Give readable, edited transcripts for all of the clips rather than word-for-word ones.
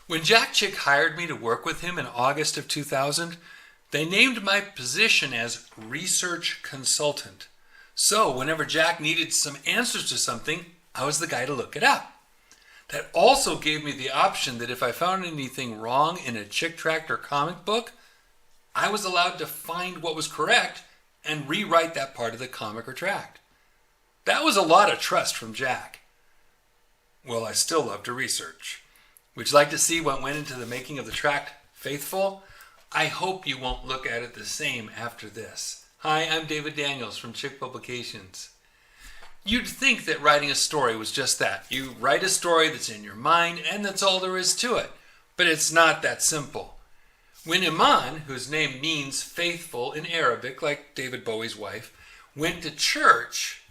When Jack Chick hired me to work with him in August of 2000, they named my position as research consultant. So whenever Jack needed some answers to something, I was the guy to look it up. That also gave me the option that if I found anything wrong in a Chick tract or comic book, I was allowed to find what was correct and rewrite that part of the comic or tract. That was a lot of trust from Jack. Well, I still love to research. Would you like to see what went into the making of the tract Faithful? I hope you won't look at it the same after this. Hi, I'm David Daniels from Chick Publications. You'd think that writing a story was just that. You write a story that's in your mind and that's all there is to it. But it's not that simple. When Iman, whose name means faithful in Arabic, like David Bowie's wife, went to church,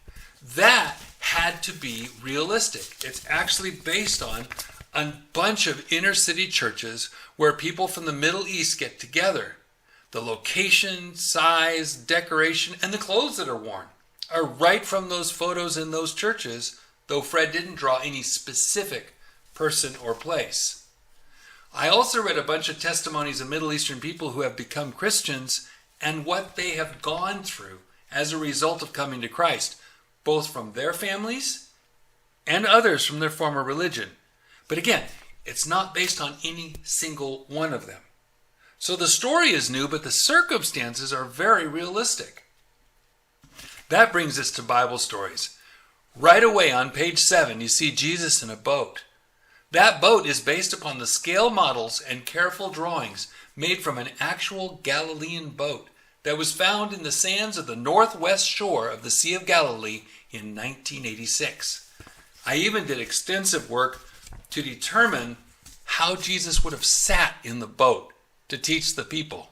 that had to be realistic. It's actually based on a bunch of inner city churches where people from the Middle East get together. The location, size, decoration, and the clothes that are worn are right from those photos in those churches, though Fred didn't draw any specific person or place. I also read a bunch of testimonies of Middle Eastern people who have become Christians and what they have gone through as a result of coming to Christ, both from their families and others from their former religion. But again, it's not based on any single one of them. So the story is new, but the circumstances are very realistic. That brings us to Bible stories. Right away on page 7, you see Jesus in a boat. That boat is based upon the scale models and careful drawings made from an actual Galilean boat that was found in the sands of the northwest shore of the Sea of Galilee in 1986. I even did extensive work to determine how Jesus would have sat in the boat to teach the people.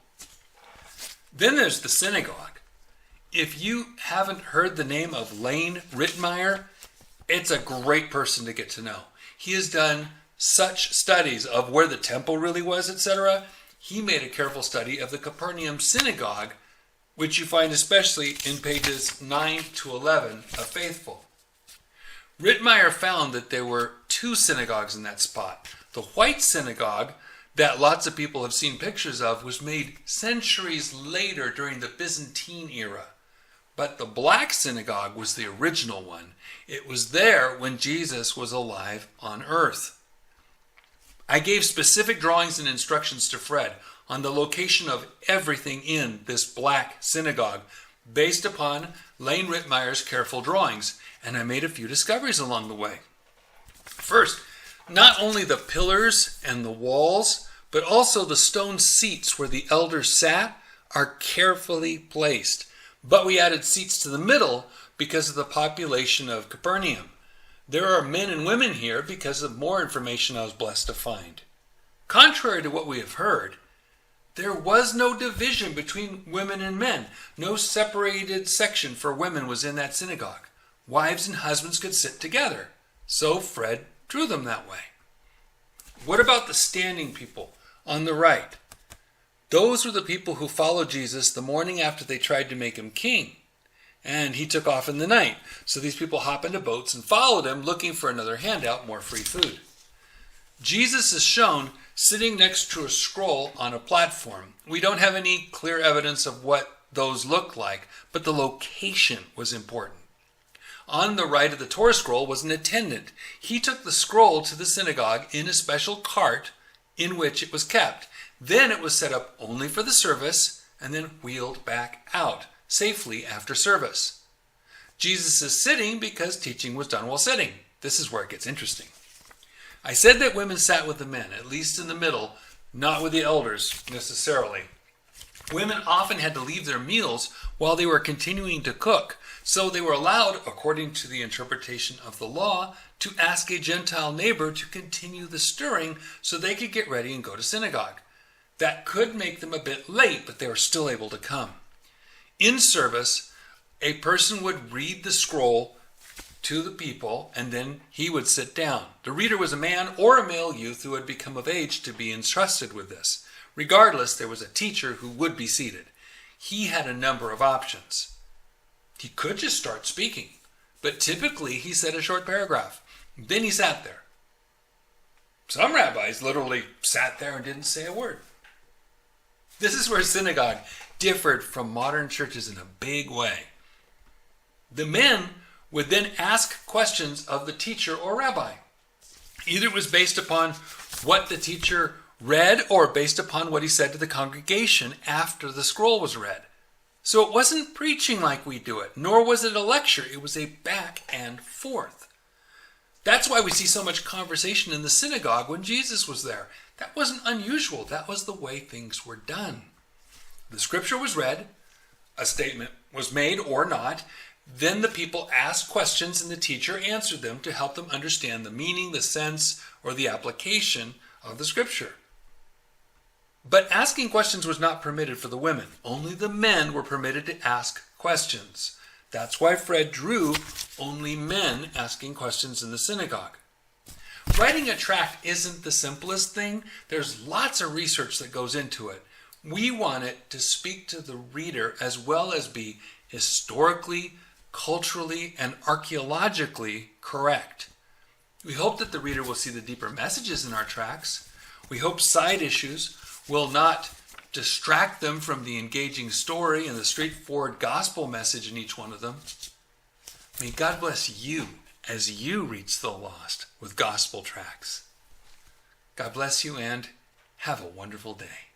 Then there's the synagogue. If you haven't heard the name of Lane Rittmeyer, it's a great person to get to know. He has done such studies of where the temple really was, etc. He made a careful study of the Capernaum synagogue, which you find especially in pages 9 to 11 of Faithful. Rittmeyer found that there were 2 synagogues in that spot. The white synagogue that lots of people have seen pictures of was made centuries later during the Byzantine era. But the black synagogue was the original one. It was there when Jesus was alive on earth. I gave specific drawings and instructions to Fred on the location of everything in this black synagogue based upon Lane Rittmeyer's careful drawings, and I made a few discoveries along the way. First, not only the pillars and the walls, but also the stone seats where the elders sat are carefully placed. But we added seats to the middle because of the population of Capernaum. There are men and women here because of more information I was blessed to find. Contrary to what we have heard, there was no division between women and men. No separated section for women was in that synagogue. Wives and husbands could sit together. So Fred drew them that way. What about the standing people on the right? Those were the people who followed Jesus the morning after they tried to make him king. And he took off in the night. So these people hop into boats and followed him, looking for another handout, more free food. Jesus is shown sitting next to a scroll on a platform. We don't have any clear evidence of what those look like, but the location was important. On the right of the Torah scroll was an attendant. He took the scroll to the synagogue in a special cart in which it was kept. Then it was set up only for the service and then wheeled back out safely after service. Jesus is sitting because teaching was done while sitting. This is where it gets interesting. I said that women sat with the men, at least in the middle, not with the elders necessarily. Women often had to leave their meals while they were continuing to cook, so they were allowed, according to the interpretation of the law, to ask a Gentile neighbor to continue the stirring so they could get ready and go to synagogue. That could make them a bit late, but they were still able to come. In service, a person would read the scroll to the people, and then he would sit down. The reader was a man or a male youth who had become of age to be entrusted with this. Regardless, there was a teacher who would be seated. He had a number of options. He could just start speaking, but typically he said a short paragraph. Then he sat there. Some rabbis literally sat there and didn't say a word. This is where synagogue differed from modern churches in a big way. The men would then ask questions of the teacher or rabbi. Either it was based upon what the teacher read or based upon what he said to the congregation after the scroll was read. So it wasn't preaching like we do it, nor was it a lecture. It was a back and forth. That's why we see so much conversation in the synagogue when Jesus was there. That wasn't unusual. That was the way things were done. The scripture was read, a statement was made or not, then the people asked questions and the teacher answered them to help them understand the meaning, the sense, or the application of the scripture. But asking questions was not permitted for the women. Only the men were permitted to ask questions. That's why Fred drew only men asking questions in the synagogue. Writing a tract isn't the simplest thing. There's lots of research that goes into it. We want it to speak to the reader as well as be historically, culturally, and archaeologically correct. We hope that the reader will see the deeper messages in our tracts. We hope side issues will not distract them from the engaging story and the straightforward gospel message in each one of them. May God bless you as you reach the lost with gospel tracts. God bless you and have a wonderful day.